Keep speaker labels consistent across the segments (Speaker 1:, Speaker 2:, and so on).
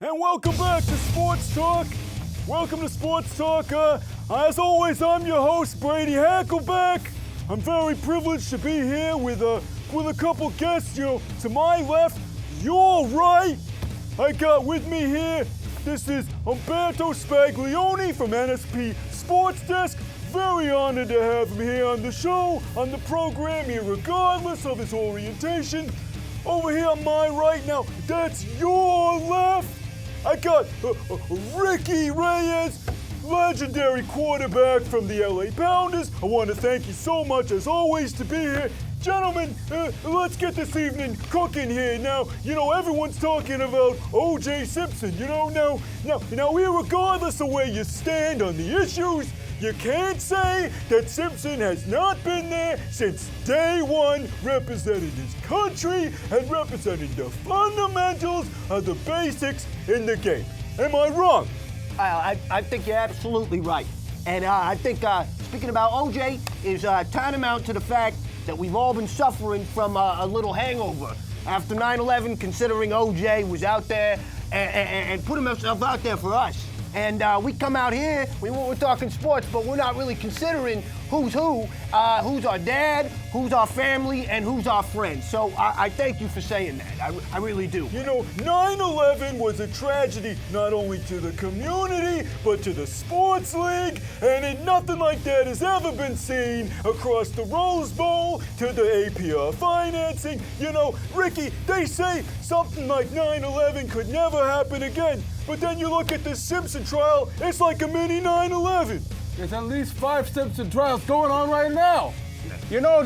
Speaker 1: And welcome back to Sports Talk. Welcome to Sports Talk. As always, I'm your host, Brady Hackleback. I'm very privileged to be here with a couple guests. You know, to my left, your right. I got with me here, this is Umberto Spaglione from NSP Sports Desk. Very honored to have him here on the show, on the program here, regardless of his orientation. Over here on my right now, that's your left. I got Ricky Reyes, legendary quarterback from the LA Pounders. I want to thank you so much, as always, to be here. Gentlemen, let's get this evening cooking here. Now, you know, everyone's talking about O.J. Simpson, you know, now, regardless of where you stand on the issues, you can't say that Simpson has not been there since day one, representing his country and representing the fundamentals of the basics in the game. Am I wrong?
Speaker 2: I think you're absolutely right. And I think speaking about OJ is tantamount to the fact that we've all been suffering from a little hangover after 9/11, considering OJ was out there and put himself out there for us. And we come out here, we're talking sports, but we're not really considering who's who, who's our dad, who's our family, and who's our friends. So I thank you for saying that. I really do.
Speaker 1: You know, 9/11 was a tragedy not only to the community, but to the sports league, and nothing like that has ever been seen across the Rose Bowl to the APR financing. You know, Ricky, they say something like 9/11 could never happen again. But then you look at this Simpson trial, it's like a mini 9/11.
Speaker 3: There's at least 5 Simpson trials going on right now. You know,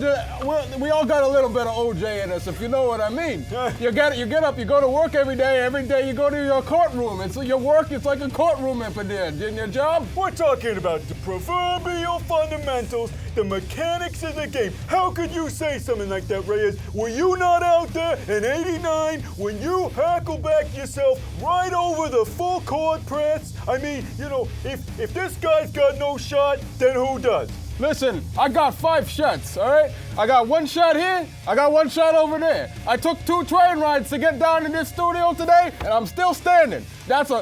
Speaker 3: we all got a little bit of OJ in us, if you know what I mean. You get up, you go to work every day you go to your courtroom. And so your work is like a courtroom if it did. In your job?
Speaker 1: We're talking about the proverbial fundamentals, the mechanics of the game. How could you say something like that, Reyes? Were you not out there in '89 when you hacklebacked yourself right over the full court press? I mean, you know, if this guy's got no shot, then who does?
Speaker 3: Listen, I got 5 shots, all right? I got 1 shot here, I got 1 shot over there. I took 2 train rides to get down to this studio today, and I'm still standing. That's a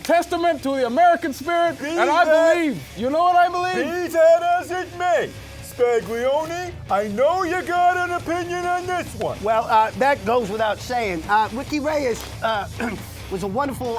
Speaker 3: testament to the American spirit, and I believe, you know what I believe?
Speaker 1: Be that as it may, Spaglione, I know you got an opinion on this one.
Speaker 2: Well, that goes without saying. Ricky Reyes was a wonderful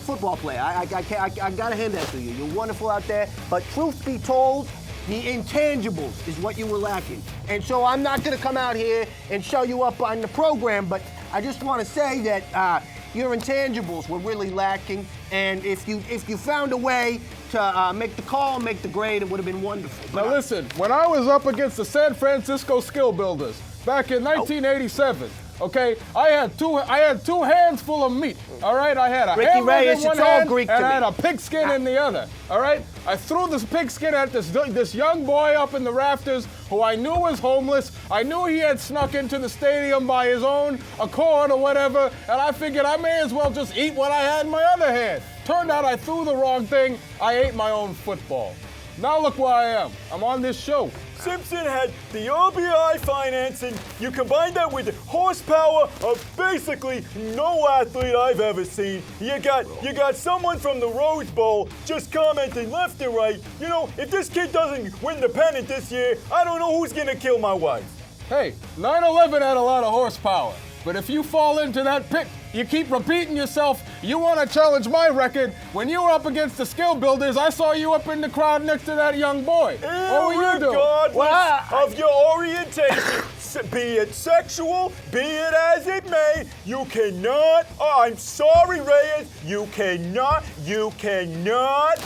Speaker 2: football player. I got to hand that to you. You're wonderful out there. But truth be told, the intangibles is what you were lacking. And so I'm not going to come out here and show you up on the program, but I just want to say that your intangibles were really lacking. And if you found a way to make the call, make the grade, it would have been wonderful.
Speaker 3: Now listen, when I was up against the San Francisco Skill Builders back in 1987, okay, I had two hands full of meat. All right, I had a hamburger in one hand and I had a pigskin in the other. All right, I threw this pigskin at this young boy up in the rafters who I knew was homeless. I knew he had snuck into the stadium by his own accord or whatever, and I figured I may as well just eat what I had in my other hand. Turned out I threw the wrong thing. I ate my own football. Now look where I am. I'm on this show.
Speaker 1: Simpson had the RBI financing. You combine that with the horsepower of basically no athlete I've ever seen. You got someone from the Rose Bowl just commenting left and right. You know, if this kid doesn't win the pennant this year, I don't know who's gonna kill my wife.
Speaker 3: Hey, 9/11 had a lot of horsepower. But if you fall into that pit, you keep repeating yourself, you want to challenge my record. When you were up against the Skill Builders, I saw you up in the crowd next to that young boy. What were you doing?
Speaker 1: Regardless of your orientation, be it sexual, be it as it may, you cannot, I'm sorry, Reyes, you cannot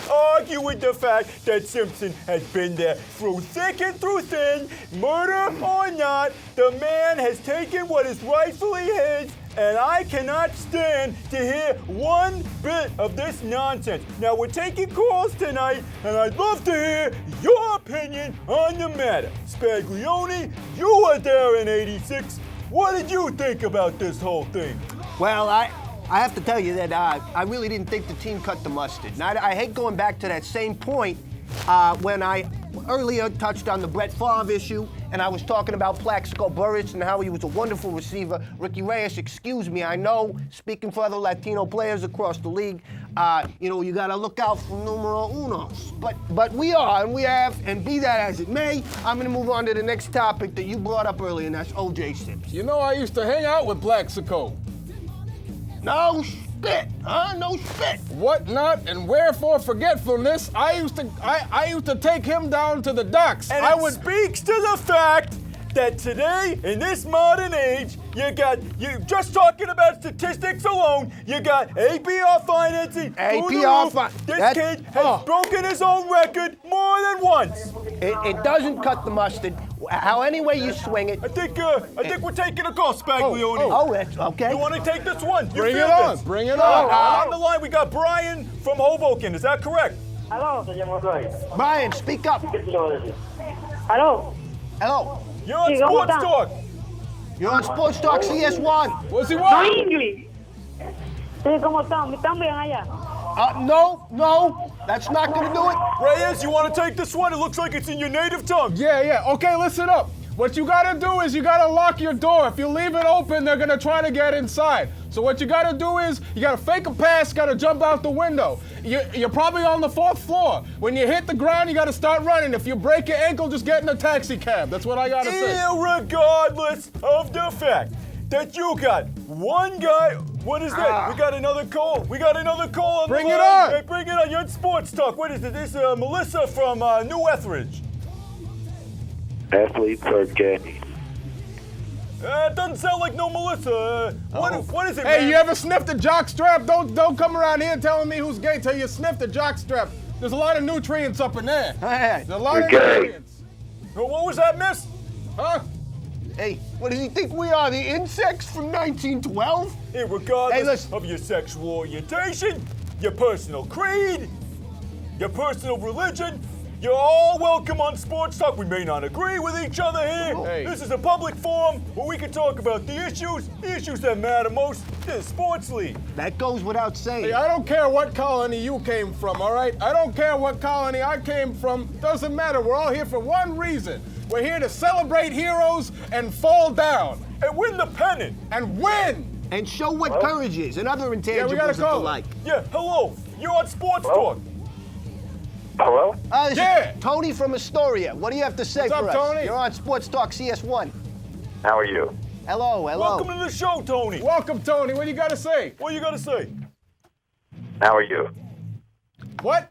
Speaker 1: argue with the fact that Simpson has been there through thick and through thin, murder or not. The man has taken what is rightfully his, and I cannot stand to hear one bit of this nonsense. Now, we're taking calls tonight, and I'd love to hear your opinion on the matter. Spaglione, you were there in '86. What did you think about this whole thing?
Speaker 2: Well, I have to tell you that I really didn't think the team cut the mustard. And I hate going back to that same point when I earlier touched on the Brett Favre issue, and I was talking about Plaxico Burress and how he was a wonderful receiver. Ricky Reyes, excuse me, I know, speaking for other Latino players across the league, you got to look out for numero unos. But we are, and we have, and be that as it may, I'm going to move on to the next topic that you brought up earlier, and that's O.J. Simpson.
Speaker 3: You know, I used to hang out with Plaxico.
Speaker 2: No spit, huh? No spit.
Speaker 3: What not and wherefore forgetfulness, I used to take him down to the docks.
Speaker 1: And speaks to the fact that today, in this modern age, you just talking about statistics alone, you got APR financing. This kid has broken his own record more than once.
Speaker 2: It doesn't cut the mustard. How any way you swing it.
Speaker 1: I think we're taking a call, Spaglione.
Speaker 2: Oh, that's okay.
Speaker 1: You want to take this one?
Speaker 3: Bring it on. Bring it on.
Speaker 1: On the line, we got Brian from Hoboken. Is that correct?
Speaker 4: Hello, señor Roy.
Speaker 2: Brian, speak up.
Speaker 4: Hello.
Speaker 2: Hello.
Speaker 1: You're on Sports Talk.
Speaker 2: You're on Sports Talk CS1.
Speaker 3: What's he
Speaker 4: No
Speaker 3: want?
Speaker 4: English. Sí, ¿cómo están? ¿Están bien allá?
Speaker 2: No, that's not going to do it.
Speaker 1: Reyes, you want to take this one? It looks like it's in your native tongue.
Speaker 3: Yeah. Okay, listen up. What you gotta do is you gotta lock your door. If you leave it open, they're gonna try to get inside. So what you gotta do is you gotta fake a pass, gotta jump out the window. You're probably on the 4th floor. When you hit the ground, you gotta start running. If you break your ankle, just get in a taxi cab. That's what I gotta say.
Speaker 1: Irregardless of the fact that you got one guy. What is that? We got another call. We got another call on
Speaker 3: Bring
Speaker 1: the
Speaker 3: it
Speaker 1: line.
Speaker 3: on.
Speaker 1: Hey, bring it on. You're on Sports Talk. What is it? This is Melissa from New Etheridge.
Speaker 5: Athletes are gay.
Speaker 1: It doesn't sound like no Melissa. What is it,
Speaker 3: Hey,
Speaker 1: man?
Speaker 3: you ever sniffed a jock strap? Don't come around here telling me who's gay till you sniffed a jock strap. There's a lot of nutrients up in there.
Speaker 2: Hey,
Speaker 3: There's a lot of
Speaker 5: gay.
Speaker 3: nutrients.
Speaker 1: What was that, miss?
Speaker 3: Huh?
Speaker 2: hey, what does he think we are, the insects from 1912?
Speaker 1: Regardless of your sexual orientation, your personal creed, your personal religion, you're all welcome on Sports Talk. We may not agree with each other here.
Speaker 3: Hey.
Speaker 1: This is a public forum where we can talk about the issues that matter most to the sports league.
Speaker 2: That goes without saying.
Speaker 3: Hey, I don't care what colony you came from, all right? I don't care what colony I came from. Doesn't matter. We're all here for one reason. We're here to celebrate heroes and fall down.
Speaker 1: And win the pennant.
Speaker 3: And win!
Speaker 2: And show what courage is and other intangibles
Speaker 3: we gotta
Speaker 2: of
Speaker 3: call
Speaker 2: the
Speaker 3: him.
Speaker 2: like.
Speaker 1: Yeah, hello. You're on Sports Talk.
Speaker 5: Hello?
Speaker 2: This
Speaker 3: Yeah.
Speaker 2: is Tony from Astoria. What do you have to say
Speaker 3: What's
Speaker 2: for
Speaker 3: up,
Speaker 2: us?
Speaker 3: Tony?
Speaker 2: You're on Sports Talk CS1.
Speaker 5: How are you?
Speaker 2: Hello.
Speaker 1: Welcome to the show, Tony.
Speaker 3: Welcome, Tony. What do you got to say?
Speaker 1: What you got to say?
Speaker 5: How are you?
Speaker 3: What?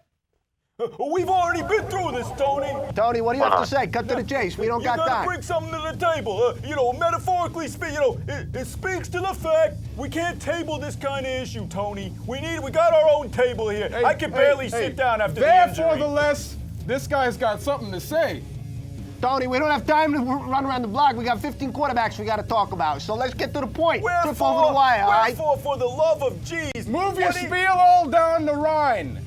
Speaker 1: We've already been through this, Tony.
Speaker 2: Tony, what do you have to say? Cut to the chase. We don't
Speaker 1: You
Speaker 2: got
Speaker 1: gotta
Speaker 2: time.
Speaker 1: bring something to the table. Metaphorically speaking, it speaks to the fact we can't table this kind of issue, Tony. We got our own table here. I can barely sit down after the injury.
Speaker 3: Therefore, the less, this guy's got something to say.
Speaker 2: Tony, we don't have time to run around the block. We got 15 quarterbacks we got to talk about. So let's get to the point. Trip over the wire, all right?
Speaker 1: Wherefore, for the love of jeez.
Speaker 3: Move your spiel all down the Rhine.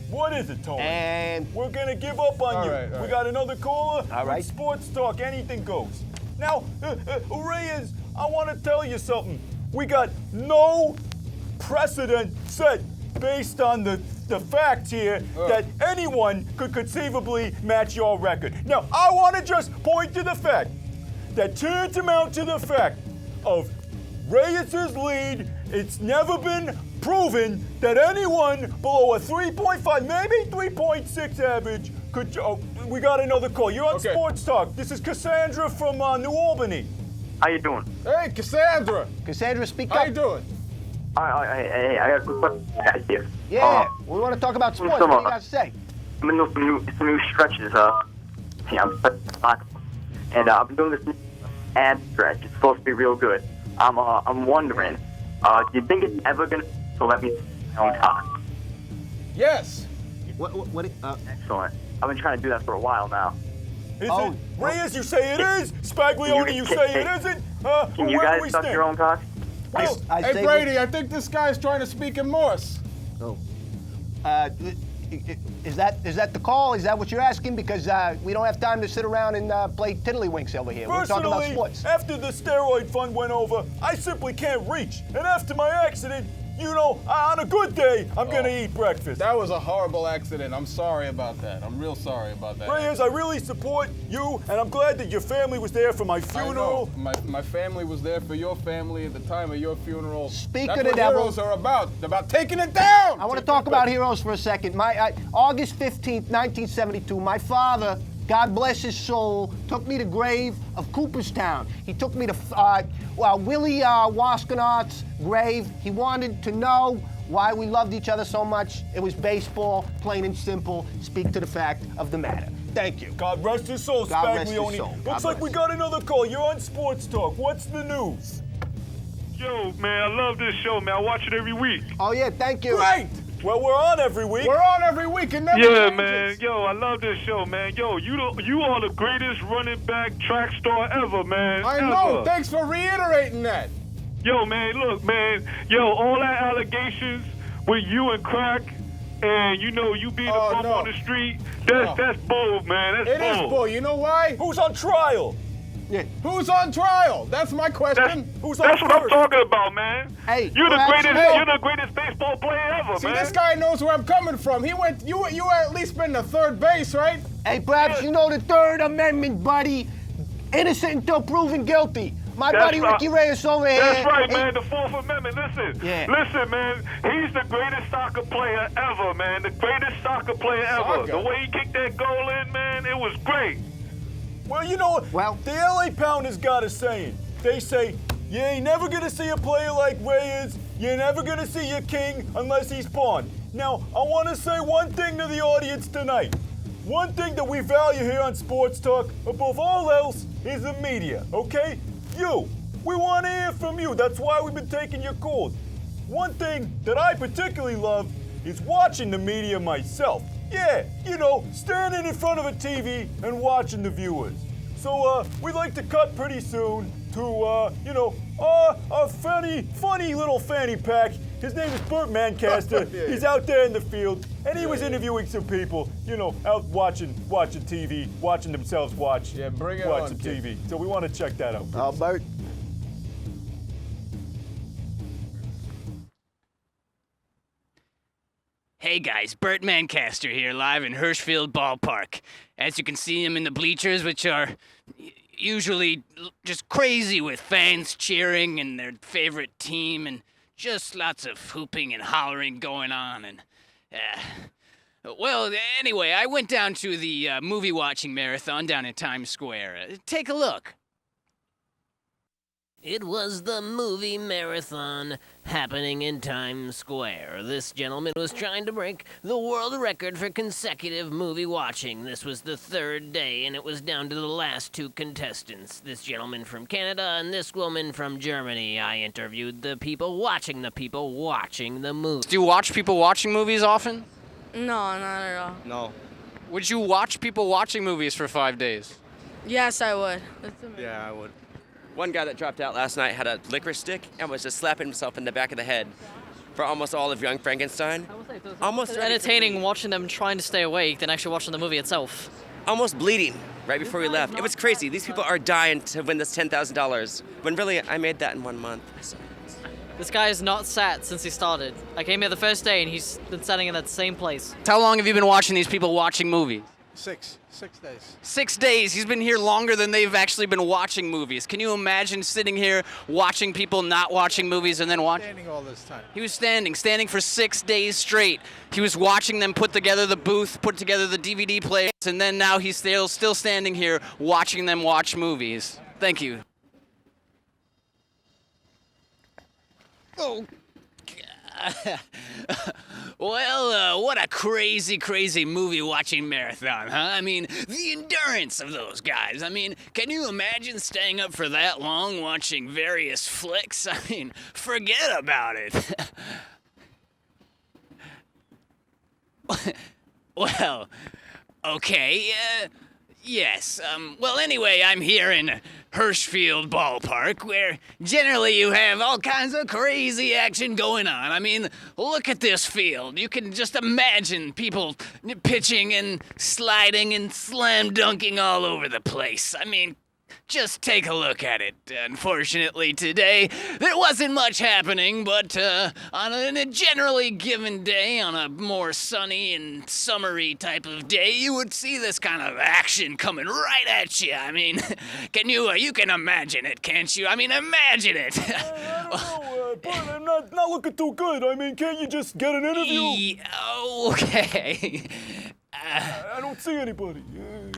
Speaker 1: What is it, Tony?
Speaker 2: And
Speaker 1: We're gonna give up on you.
Speaker 3: right, all
Speaker 1: We
Speaker 3: right.
Speaker 1: got another caller.
Speaker 2: All right.
Speaker 1: With Sports Talk, anything goes. Now, Reyes, I want to tell you something. We got no precedent set based on the fact here that anyone could conceivably match your record. Now, I want to just point to the fact that tantamount to the fact of Reyes' lead, it's never been proven that anyone below a 3.5, maybe 3.6 average could. Oh, we got another call. You're on
Speaker 3: Okay.
Speaker 1: Sports Talk. This is Cassandra from New Albany.
Speaker 5: How you doing?
Speaker 3: Hey, Cassandra.
Speaker 2: Cassandra, speak
Speaker 3: How
Speaker 2: up.
Speaker 3: you doing?
Speaker 5: I got a quick question here.
Speaker 2: Yeah, we want to talk about sports. What do you got to say?
Speaker 5: I'm in some new stretches. I'm and I've been doing this ad stretch. It's supposed to be real good. I'm wondering, do you think it's ever gonna let me my own talk?
Speaker 3: Yes.
Speaker 2: What
Speaker 5: Excellent. I've been trying to do that for a while now.
Speaker 1: Is
Speaker 2: Oh.
Speaker 1: it Reyes? You say it is. Spaglione, you say it isn't.
Speaker 5: Can you
Speaker 1: where do
Speaker 5: guys
Speaker 1: we
Speaker 5: suck
Speaker 1: stand?
Speaker 5: your own cock?
Speaker 1: Well,
Speaker 2: I
Speaker 3: Hey,
Speaker 2: say
Speaker 3: Brady, I think this guy's trying to speak in Morse.
Speaker 2: Is that the call? Is that what you're asking? Because we don't have time to sit around and play tiddlywinks over here. We're talking about
Speaker 1: Personally,
Speaker 2: sports.
Speaker 1: after the steroid fund went over, I simply can't reach. And after my accident, on a good day, I'm gonna eat breakfast.
Speaker 3: That was a horrible accident. I'm sorry about that. I'm real sorry about that.
Speaker 1: Reyes, I really support you, and I'm glad that your family was there for my funeral.
Speaker 3: I know. My family was there for your family at the time of your funeral.
Speaker 2: Speak
Speaker 3: That's
Speaker 2: of the
Speaker 3: what
Speaker 2: devil.
Speaker 3: heroes are about taking it down.
Speaker 2: I want to talk about heroes for a second. August 15th, 1972, my father, God bless his soul, took me to grave of Cooperstown. He took me to Willie Waskenaut's grave. He wanted to know why we loved each other so much. It was baseball, plain and simple. Speak to the fact of the matter. Thank you.
Speaker 1: God rest his soul,
Speaker 2: God rest his
Speaker 1: Spaglione.
Speaker 2: soul.
Speaker 1: Looks like we got another call. You're on Sports Talk. What's the news?
Speaker 6: Yo, man, I love this show, man. I watch it every week.
Speaker 2: Oh, yeah, thank you.
Speaker 1: Great! Well, we're on every week.
Speaker 3: We're on every week and never
Speaker 6: Yeah,
Speaker 3: changes.
Speaker 6: man. Yo, I love this show, man. Yo, you are the greatest running back track star ever, man.
Speaker 3: I
Speaker 6: ever.
Speaker 3: know. Thanks for reiterating that.
Speaker 6: Yo, man, look, man. Yo, all that allegations with you and Crack and, you being a bum
Speaker 3: no.
Speaker 6: on the street, that's bull, man. That's
Speaker 3: It is bull. You know why?
Speaker 1: Who's on trial?
Speaker 2: Yeah.
Speaker 3: Who's on trial? That's my question.
Speaker 1: Who's on
Speaker 6: That's what I'm
Speaker 1: first?
Speaker 6: talking about, man.
Speaker 2: Hey,
Speaker 6: you're the
Speaker 2: absolutely.
Speaker 6: You're the greatest baseball player ever,
Speaker 3: See,
Speaker 6: man.
Speaker 3: this guy knows where I'm coming from. You at least been to third base, right?
Speaker 2: Hey, perhaps you know the Third Amendment, buddy. Innocent until proven guilty. My
Speaker 6: That's
Speaker 2: buddy
Speaker 6: right.
Speaker 2: Ricky Reyes over here.
Speaker 6: That's right,
Speaker 2: Hey,
Speaker 6: man. The Fourth Amendment. Listen.
Speaker 2: Yeah.
Speaker 6: Listen, man. He's the greatest soccer player ever, man. The greatest soccer player ever.
Speaker 3: Soccer?
Speaker 6: The way he kicked that goal in, man, it was great.
Speaker 1: Well, you know,
Speaker 2: Well-
Speaker 1: the LA Pounders got a saying. They say, you ain't never gonna see a player like Reyes. You're never gonna see your king unless he's pawned. Now, I wanna say one thing to the audience tonight. One thing that we value here on Sports Talk, above all else, is the media, okay? You. We want to hear from you. That's why we've been taking your calls. One thing that I particularly love is watching the media myself. Yeah, standing in front of a TV and watching the viewers. So, we'd like to cut pretty soon to, a funny little fanny pack. His name is Burt Mancaster.
Speaker 3: Yeah.
Speaker 1: He's out there in the field, and he was interviewing some people, out watching TV, watching themselves watch
Speaker 3: bring it
Speaker 1: watch
Speaker 3: on,
Speaker 1: some
Speaker 3: kid.
Speaker 1: TV. So we want to check that out.
Speaker 2: Bert.
Speaker 7: Hey guys, Burt Mancaster here, live in Hirschfield Ballpark. As you can see, I'm in the bleachers, which are usually just crazy with fans cheering and their favorite team, and just lots of hooping and hollering going on. And well, anyway, I went down to the movie watching marathon down in Times Square. Take a look.
Speaker 8: It was the movie marathon happening in Times Square. This gentleman was trying to break the world record for consecutive movie watching. This was the third day, and it was down to the last two contestants. This gentleman from Canada and this woman from Germany. I interviewed the people watching the movie.
Speaker 7: Do you watch people watching movies often?
Speaker 9: No, not at all.
Speaker 7: No. Would you watch people watching movies for 5 days?
Speaker 9: Yes, I would. That's amazing.
Speaker 10: Yeah, I would. One guy that dropped out last night had a licorice stick and was just slapping himself in the back of the head for almost all of Young Frankenstein. Almost
Speaker 11: It's entertaining watching them trying to stay awake than actually watching the movie itself.
Speaker 10: almost bleeding right before we left. It was crazy. These people are dying to win this $10,000 when really I made that in 1 month.
Speaker 11: This guy has not sat since he started. I came here the first day and he's been standing in that same place.
Speaker 7: How long have you been watching these people watching movies?
Speaker 12: 6 days.
Speaker 7: 6 days. He's been here longer than they've actually been watching movies. Can you imagine sitting here watching people not watching movies and then watching?
Speaker 12: Standing all this time.
Speaker 7: He was standing for 6 days straight. He was watching them put together the booth, put together the DVD players, and then now he's still standing here watching them watch movies. Thank you. Oh, God. Well, what a crazy, crazy movie-watching marathon, huh? I mean, the endurance of those guys. I mean, can you imagine staying up for that long watching various flicks? I mean, forget about it. Well, okay, yes. Well, anyway, I'm here in Hirschfield Ballpark, where generally you have all kinds of crazy action going on. I mean, look at this field. You can just imagine people pitching and sliding and slam dunking all over the place. I mean, Just take a look at it. Unfortunately, today, there wasn't much happening, but on a generally given day, on a more sunny and summery type of day, you would see this kind of action coming right at you. I mean, you can imagine it, can't you? I mean, imagine it.
Speaker 1: I don't know, but I'm not looking too good. I mean, can't you just get an interview?
Speaker 7: Okay.
Speaker 1: I don't see anybody.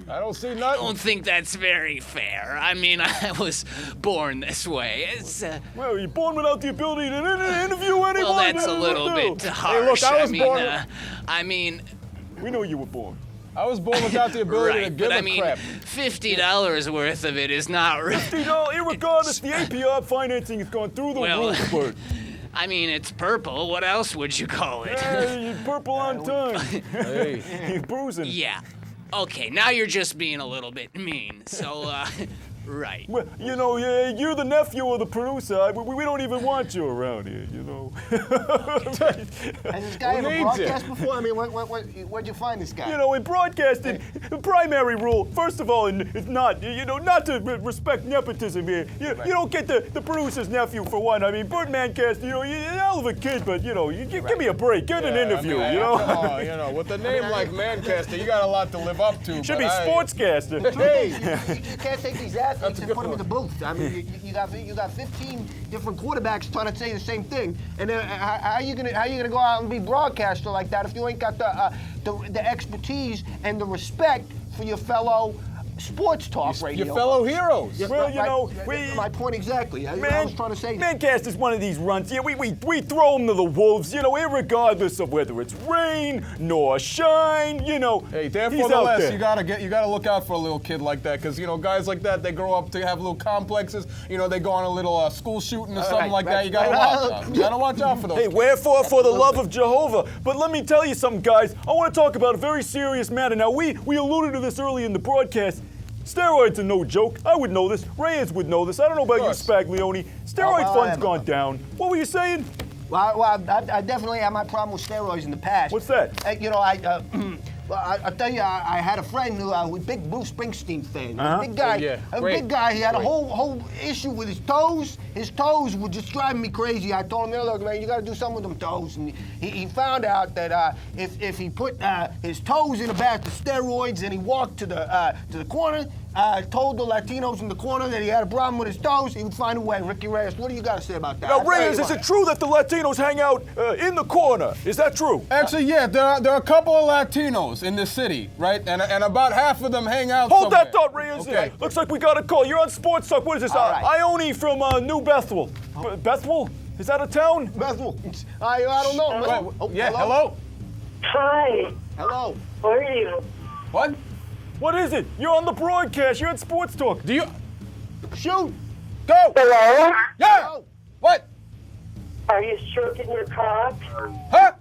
Speaker 3: I don't see nothing.
Speaker 7: I don't think that's very fair. I mean, I was born this way. It's,
Speaker 1: well, you're born without the ability to interview anybody?
Speaker 7: Well, that's a little bit harsh.
Speaker 3: Hey, look,
Speaker 7: I mean,
Speaker 1: we know you were born.
Speaker 3: I was born without the ability to give a crap.
Speaker 7: $50 worth of it is not really.
Speaker 1: $50, irregardless, the APR financing has gone through the roof, Bert.
Speaker 7: I mean, it's purple. What else would you call it?
Speaker 1: Hey, you're purple on time.
Speaker 3: Hey.
Speaker 1: You're bruising.
Speaker 7: Yeah. Okay, now you're just being a little bit mean. So, right.
Speaker 1: Well, you know, you're the nephew of the producer. We don't even want you around here, you know.
Speaker 2: Has this guy ever broadcast before? I mean, where'd you find this guy?
Speaker 1: You know, in broadcasting, the primary rule, first of all, it's not, not to respect nepotism here. You don't get the producer's nephew for one. I mean, Burt Mancaster, you're a hell of a kid, but, give me a break. Get an interview,
Speaker 3: Come on, with a name like Mancaster, you got a lot to live up to.
Speaker 1: Should be sportscaster.
Speaker 2: Hey, you can't take these athletes and put them in the booth. I mean, you got 15 different quarterbacks trying to say the same thing, and then how are you gonna go out and be broadcaster like that if you ain't got the expertise and the respect for your fellow sports talk radio?
Speaker 3: Your fellow heroes.
Speaker 2: Yeah,
Speaker 1: well,
Speaker 2: my point exactly. I was trying to say.
Speaker 1: Mancast is one of these runs. Yeah, we throw him to the wolves. Irregardless of whether it's rain nor shine.
Speaker 3: Hey, therefore the less, you gotta look out for a little kid like that, because guys like that, they grow up to have little complexes. They go on a little school shooting or something like that. You gotta watch out. You gotta watch out for those.
Speaker 1: Hey, wherefore, for the love of Jehovah. But let me tell you something, guys. I want to talk about a very serious matter. Now, we alluded to this early in the broadcast. Steroids are no joke. I would know this. Reyes would know this. I don't know about you, Spaglione. Steroid fund's gone down. What were you saying?
Speaker 2: Well, I definitely had my problem with steroids in the past.
Speaker 1: What's that?
Speaker 2: I'll tell you, I had a friend who was a big Bruce Springsteen fan. Big guy. Big guy. He had a whole issue with his toes. His toes were just driving me crazy. I told him, look, man, you got to do something with them toes. And he found out that if he put his toes in a bath of steroids and he walked to the corner, told the Latinos in the corner that he had a problem with his toes, he would find a way. Ricky Reyes, what do you got to say about that?
Speaker 1: Now, Reyes, is it true that the Latinos hang out in the corner? Is that true?
Speaker 3: Actually, yeah, there are a couple of Latinos in this city, right? And about half of them hang out
Speaker 1: Hold
Speaker 3: somewhere.
Speaker 1: that thought, Reyes.
Speaker 3: Okay.
Speaker 1: Looks like we got a call. You're on Sports Talk. What is this? Ione from New Bethel. Bethel? Is that a town?
Speaker 2: Bethel. I don't know.
Speaker 3: Hello?
Speaker 4: Hi.
Speaker 2: Hello.
Speaker 4: How are you?
Speaker 3: What?
Speaker 1: What is it? You're on the broadcast. You're on Sports Talk.
Speaker 3: Do you...
Speaker 2: Shoot.
Speaker 3: Go.
Speaker 4: Hello?
Speaker 3: Yeah.
Speaker 2: Go.
Speaker 3: What?
Speaker 4: Are you stroking your cock?
Speaker 3: Huh?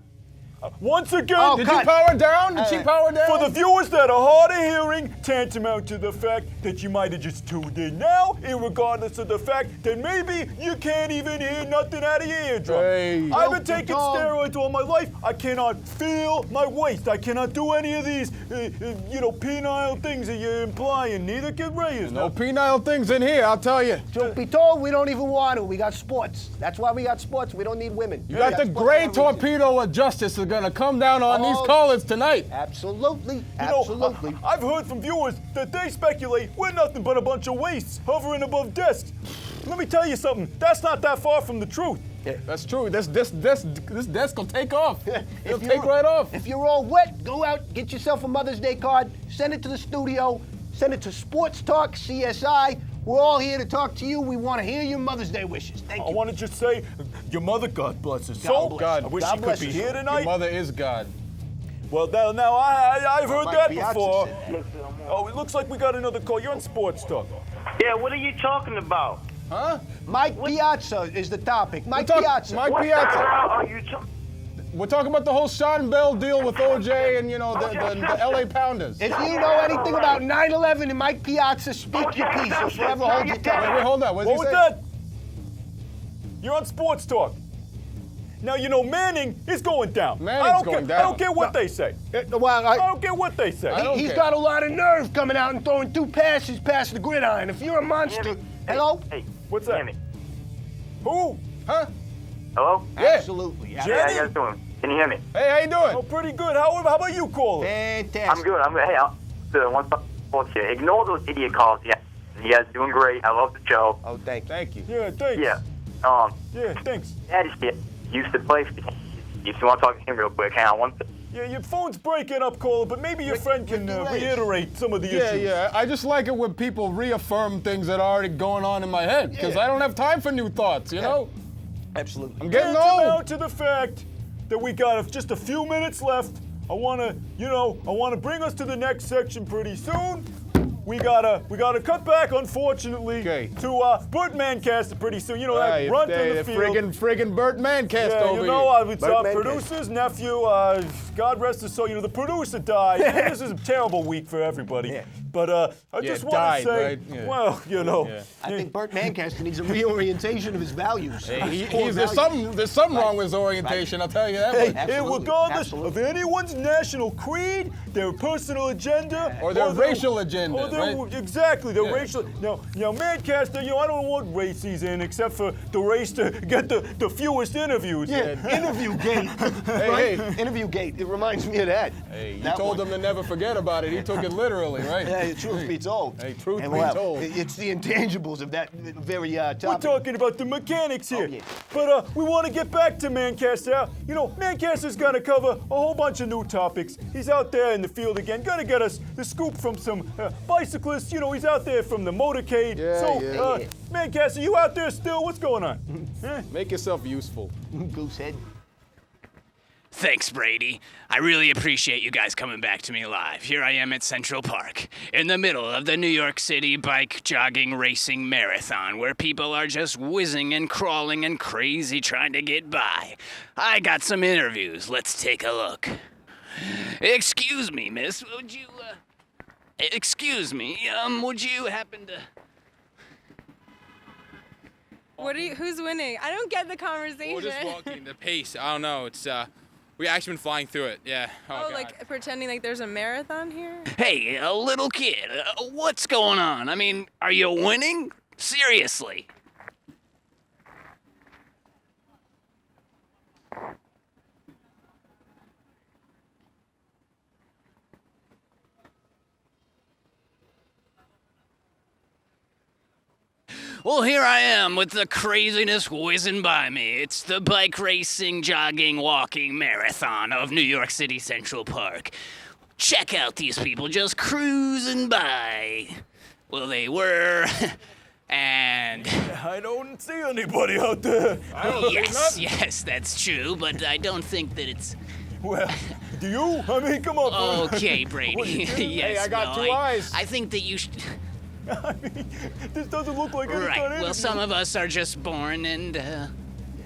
Speaker 1: Once again,
Speaker 3: did you power down? Did she power down?
Speaker 1: For the viewers that are hard of hearing, tantamount to the fact that you might have just tuned in now, irregardless of the fact that maybe you can't even hear nothing out of your eardrum.
Speaker 3: Hey.
Speaker 1: I've been taking steroids all my life. I cannot feel my waist. I cannot do any of these, penile things that you're implying. Neither can Reyes.
Speaker 3: No penile things in here, I'll tell you.
Speaker 2: Truth be told, we don't even want to. We got sports. That's why we got sports. We don't need women.
Speaker 3: You got the gray torpedo of justice is going to come down on these callers tonight.
Speaker 2: Absolutely. Absolutely.
Speaker 1: I've heard from viewers that they speculate we're nothing but a bunch of wastes hovering above desks. Let me tell you something. That's not that far from the truth.
Speaker 3: Yeah, that's true. This desk will take off. It'll take right off.
Speaker 2: If you're all wet, go out, get yourself a Mother's Day card, send it to the studio, send it to Sports Talk, CSI. We're all here to talk to you. We want to hear your Mother's Day wishes. Thank you.
Speaker 1: I want to just say, your mother, God bless her soul.
Speaker 3: God,
Speaker 1: I wish she could be here tonight.
Speaker 3: Your mother is God.
Speaker 1: Well, now I've heard that before. Oh, it looks like we got another call. You're on Sports Talk.
Speaker 13: Yeah, what are you talking about?
Speaker 3: Huh?
Speaker 2: Mike Piazza is the topic. Mike Piazza.
Speaker 3: Mike
Speaker 13: What
Speaker 3: Piazza.
Speaker 13: the hell are you talking?
Speaker 3: We're talking about the whole Sean Bell deal with OJ and, the LA Pounders.
Speaker 2: If you know anything about 9/11 and Mike Piazza, speak your piece or forever hold your tongue.
Speaker 3: Wait, hold on.
Speaker 1: What was that? You're on Sports Talk. Now, you know, Manning is going down.
Speaker 3: Manning's going down.
Speaker 1: I don't care what they say.
Speaker 2: Well,
Speaker 1: I don't care what they say.
Speaker 2: He's got a lot of nerve coming out and throwing 2 passes past the gridiron. If you're a monster... Hello?
Speaker 5: Hey,
Speaker 1: what's that?
Speaker 5: Jimmy.
Speaker 1: Who?
Speaker 3: Huh?
Speaker 5: Hello?
Speaker 2: Absolutely.
Speaker 5: How you guys doing? Can you hear me?
Speaker 3: Hey, how you doing?
Speaker 1: Oh, pretty good. How about you, caller?
Speaker 2: Fantastic.
Speaker 5: I'm good. Hey, one sports here. Ignore those idiot calls. Yeah, you guys are doing great. I love the show.
Speaker 2: Oh, thank you.
Speaker 3: Thank you.
Speaker 1: Yeah, thanks.
Speaker 5: Yeah.
Speaker 1: Yeah, thanks.
Speaker 5: Daddy's kid used to play for the Yankees. If you want to talk to him real quick, hang on one second.
Speaker 1: Yeah, your phone's breaking up, caller, but maybe your friend can reiterate some of the issues.
Speaker 3: Yeah. I just like it when people reaffirm things that are already going on in my head, because I don't have time for new thoughts, you know?
Speaker 2: Absolutely.
Speaker 3: I'm getting
Speaker 1: old.
Speaker 3: old.
Speaker 1: To the fact that we got just a few minutes left. I wanna bring us to the next section pretty soon. We gotta cut back, unfortunately, to Burt Mancaster pretty soon. You know, that runt in the field.
Speaker 3: Friggin' Burt Mancaster
Speaker 1: Yeah,
Speaker 3: over
Speaker 1: you know,
Speaker 3: here.
Speaker 1: it's our producer's nephew. God rest his soul. You know, the producer died. This is a terrible week for everybody. But I just want to say, well, you know.
Speaker 2: I think Burt Mancaster needs a reorientation of his values.
Speaker 3: There's something wrong with his orientation, I'll tell you that much.
Speaker 1: Regardless of anyone's national creed, their personal agenda,
Speaker 3: or their racial agenda,
Speaker 1: right? Exactly, their racial. Now, Mancaster, I don't know what race he's in, except for the race to get the fewest interviews.
Speaker 2: Yeah, interview gate. Right? Interview gate. It reminds me of that.
Speaker 3: Hey, you told him to never forget about it. He took it literally, right?
Speaker 2: Yeah, truth be told.
Speaker 3: Hey, truth be told.
Speaker 2: It's the intangibles of that very topic.
Speaker 1: We're talking about the mechanics here. But we want to get back to Mancaster. You know, Mancaster's going to cover a whole bunch of new topics. He's out there in the field again, going to get us the scoop from some bicyclists. You know, he's out there from the motorcade. Mancaster, you out there still? What's going on?
Speaker 3: Make yourself useful.
Speaker 2: Goosehead.
Speaker 7: Thanks, Brady. I really appreciate you guys coming back to me live. Here I am at Central Park, in the middle of the New York City bike jogging racing marathon, where people are just whizzing and crawling and crazy trying to get by. I got some interviews. Let's take a look. Excuse me, miss. Would you, excuse me, would you happen to...
Speaker 14: Who's winning? I don't get the conversation.
Speaker 15: We're just walking the pace. I don't know. It's we actually been flying through it. Yeah.
Speaker 14: Oh, like pretending like there's a marathon here?
Speaker 7: Hey, a little kid, what's going on? I mean, are you winning? Seriously. Well, here I am with the craziness whizzing by me. It's the bike racing, jogging, walking marathon of New York City Central Park. Check out these people just cruising by. Well, they were, and...
Speaker 1: I don't see anybody out there.
Speaker 7: Yes, that's true, but I don't think that it's...
Speaker 1: Well, do you? I mean, come on.
Speaker 7: Okay, Brady. Yes,
Speaker 3: hey, I got two eyes.
Speaker 7: I think that you should...
Speaker 1: I mean, this doesn't look like any kind of
Speaker 7: Right, well,
Speaker 1: interview.
Speaker 7: some of us are just born and,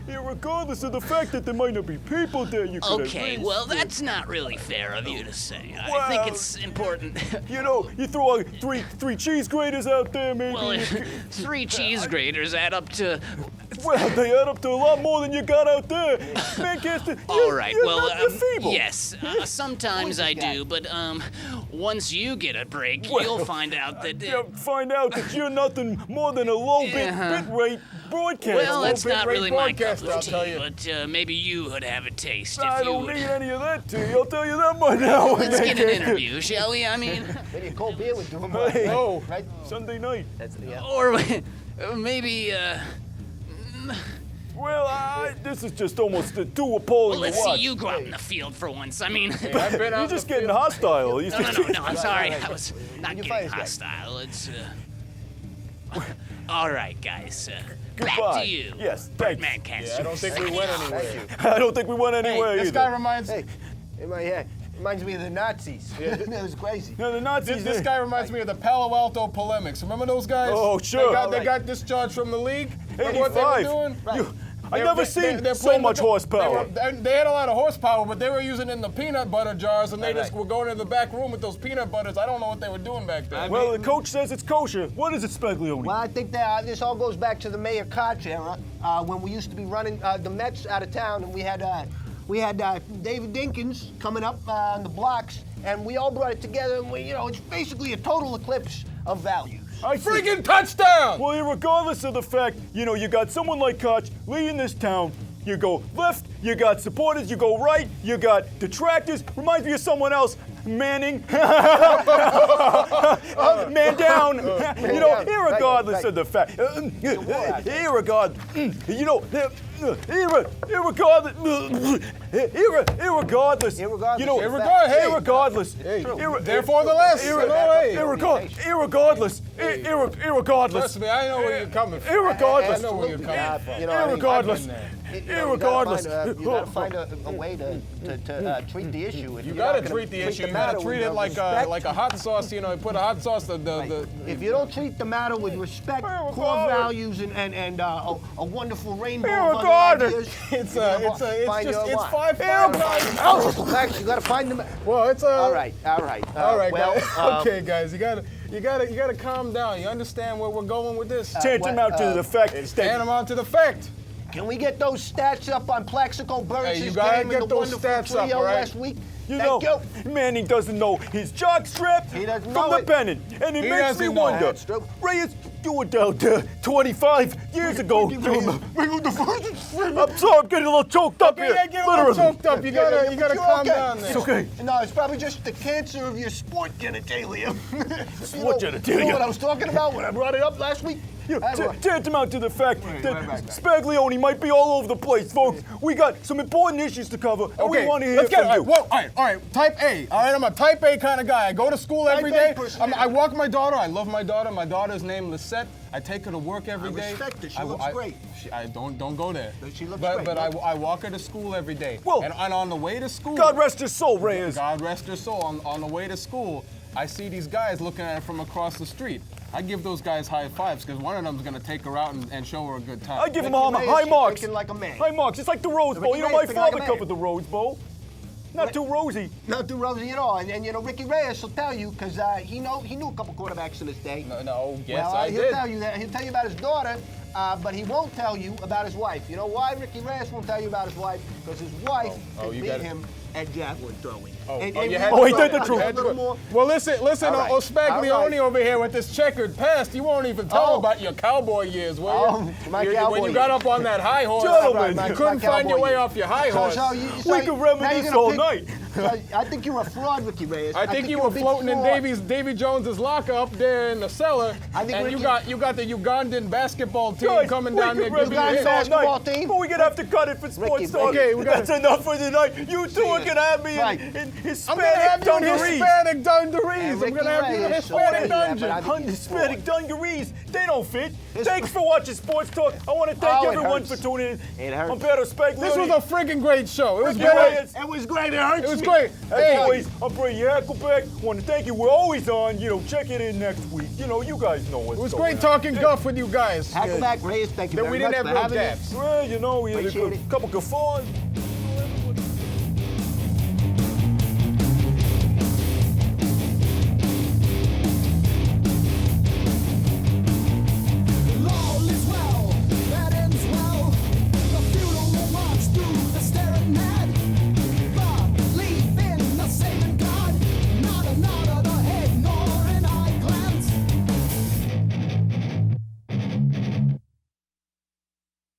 Speaker 1: Yeah, regardless of the fact that there might not be people there, you could
Speaker 7: Okay, well, that's not really fair of you to say. I
Speaker 1: Well,
Speaker 7: think it's important.
Speaker 1: You know, you throw three cheese graters out there, maybe.
Speaker 7: Well, 3 cheese graters add up to...
Speaker 1: Well, they add up to a lot more than you got out there. Mancaster,
Speaker 7: All right, well,
Speaker 1: you're feeble.
Speaker 7: yes, sometimes I do, but once you get a break, you'll find out that...
Speaker 1: You'll find out that you're nothing more than a low bit rate broadcast.
Speaker 7: Well, that's not really my cup
Speaker 1: I'll
Speaker 7: of
Speaker 1: tell
Speaker 7: tea,
Speaker 1: you.
Speaker 7: but maybe you would have a taste
Speaker 1: I
Speaker 7: if you
Speaker 1: don't
Speaker 7: would.
Speaker 1: need any of that tea. I'll tell you that much now.
Speaker 7: Let's get an interview, shall we? I mean...
Speaker 2: Maybe a cold beer would do him.
Speaker 1: Hey,
Speaker 2: Right?
Speaker 1: Sunday night.
Speaker 7: Or maybe,
Speaker 1: Well, this is just almost too appalling
Speaker 7: let's
Speaker 1: to watch.
Speaker 7: see you go out in the field for once. I mean...
Speaker 1: You're just getting hostile.
Speaker 7: No, I'm sorry. I was not getting hostile. It's, all right, guys. Back
Speaker 1: Goodbye.
Speaker 7: to you.
Speaker 1: Yes,
Speaker 7: Burt
Speaker 1: thanks.
Speaker 7: Mancaster.
Speaker 3: I don't think we went anywhere.
Speaker 1: I don't think we went anywhere
Speaker 3: Hey, this
Speaker 1: either.
Speaker 3: guy reminds...
Speaker 2: Hey, in my head. Reminds me of the Nazis.
Speaker 3: Yeah.
Speaker 2: That was crazy.
Speaker 1: No, the Nazis.
Speaker 3: This guy reminds me of the Palo Alto polemics. Remember those guys?
Speaker 1: Oh, sure.
Speaker 3: They got discharged from the league. Remember what they were doing?
Speaker 1: You, I never seen so much horsepower.
Speaker 3: They had a lot of horsepower, but they were using it in the peanut butter jars, and they just were going in the back room with those peanut butters. I don't know what they were doing back there.
Speaker 1: Well, the coach says it's kosher. What is it, Spaglione?
Speaker 2: Well, I think that this all goes back to the Mayor Koch era, when we used to be running the Mets out of town, and we had David Dinkins coming up on the blocks, and we all brought it together, and it's basically a total eclipse of values.
Speaker 3: Freaking touchdown!
Speaker 1: Well, regardless of the fact, you got someone like Koch leading this town. You go left, you got supporters, you go right, you got detractors. Reminds me of someone else, Manning. Man down. Irregardless of the fact. Irregardless. Irregardless.
Speaker 3: Therefore the less.
Speaker 1: Irregardless.
Speaker 3: Trust me, I know where you're coming from.
Speaker 1: Irregardless.
Speaker 3: I know where you're coming from.
Speaker 1: Irregardless.
Speaker 2: Irregardless. You gotta find a way to treat the issue.
Speaker 3: You gotta treat the issue. You gotta treat it like a hot sauce. You put a hot sauce.
Speaker 2: If you don't treat the matter with respect, core values, and a wonderful rainbow of other ideas,
Speaker 3: it's 5-5.
Speaker 2: Max, you gotta find them.
Speaker 3: Well, it's
Speaker 2: all right.
Speaker 3: Well, okay, guys, you gotta calm down. You understand where we're going with this?
Speaker 1: Tantamount to the fact.
Speaker 3: Tantamount to the fact.
Speaker 2: Can we get those stats up on Plaxico Burns'
Speaker 3: you gotta
Speaker 2: game
Speaker 3: get
Speaker 2: in the
Speaker 3: those
Speaker 2: wonderful
Speaker 3: stats up,
Speaker 2: trio
Speaker 3: all right?
Speaker 2: last week?
Speaker 1: Manning doesn't know his jock strap from the pennant, and it makes me wonder. Reyes, you were down there 25 years ago. I'm sorry, I'm getting a little choked up here.
Speaker 3: Yeah, get a little choked up. You gotta calm down there.
Speaker 1: It's okay.
Speaker 2: No, it's probably just the cancer of your sport genitalia.
Speaker 1: Sport genitalia.
Speaker 2: You know what I was talking about when I brought it up last week?
Speaker 1: Tantamount to the fact that Spaglione might be all over the place, folks. We got some important issues to cover, and we want to hear from you.
Speaker 3: All right. Type A. All right, I'm a type A kind of guy. I go to school every day. I walk my daughter. I love my daughter. My daughter's named Lisette. I take her to work every day.
Speaker 2: I respect her. She looks great.
Speaker 3: I don't go there.
Speaker 2: She looks great.
Speaker 3: But I walk her to school every day.
Speaker 1: Well,
Speaker 3: and on the way to school.
Speaker 1: God rest her soul, Reyes.
Speaker 3: God rest her soul. On the way to school, I see these guys looking at her from across the street. I give those guys high fives because one of them's gonna take her out and show her a good time.
Speaker 1: I give them all high marks.
Speaker 2: Like a man.
Speaker 1: High marks. It's like the Rose Bowl. My father covered the Rose Bowl. Not too rosy.
Speaker 2: Not too rosy at all. And Ricky Reyes will tell you, because he knew a couple quarterbacks in his day.
Speaker 3: I
Speaker 2: he'll
Speaker 3: did.
Speaker 2: tell you that. He'll tell you about his daughter, but he won't tell you about his wife. You know why Ricky Reyes won't tell you about his wife? Because his wife beat him at javelin throwing.
Speaker 1: He did the truth.
Speaker 3: Well, listen, Spaglione over here with this checkered past. You won't even tell him about your cowboy years, will you? When you got up on that high horse, you couldn't find your way off your high horse.
Speaker 1: We could reminisce all night.
Speaker 2: I think you're a fraud, Ricky Reyes.
Speaker 3: I think you were floating in Davy Jones's locker up there in the cellar, and you got the Ugandan basketball team coming down there.
Speaker 2: Basketball team?
Speaker 1: But we're gonna have to cut it for sports talk.
Speaker 3: Okay,
Speaker 1: that's enough for tonight. You two are gonna have me in Hispanic dungarees.
Speaker 3: Hispanic dungarees. I'm gonna have you in Hispanic dungeon.
Speaker 1: Hispanic dungarees. They don't fit. Thanks for watching Sports Talk. I want to thank everyone for tuning in. I'm Pedro Spaglione.
Speaker 3: This was a freaking great show. It was
Speaker 2: great. It was great. It hurts.
Speaker 3: It was great.
Speaker 1: As always, I'm Brady Hackleback. Want to thank you. We're always on. Check it in next week. You guys know what's going on.
Speaker 3: It was great talking guff with you guys.
Speaker 2: Hackleback, Reyes, thank you very much
Speaker 3: for having us.
Speaker 1: Well, we had a couple guffaws.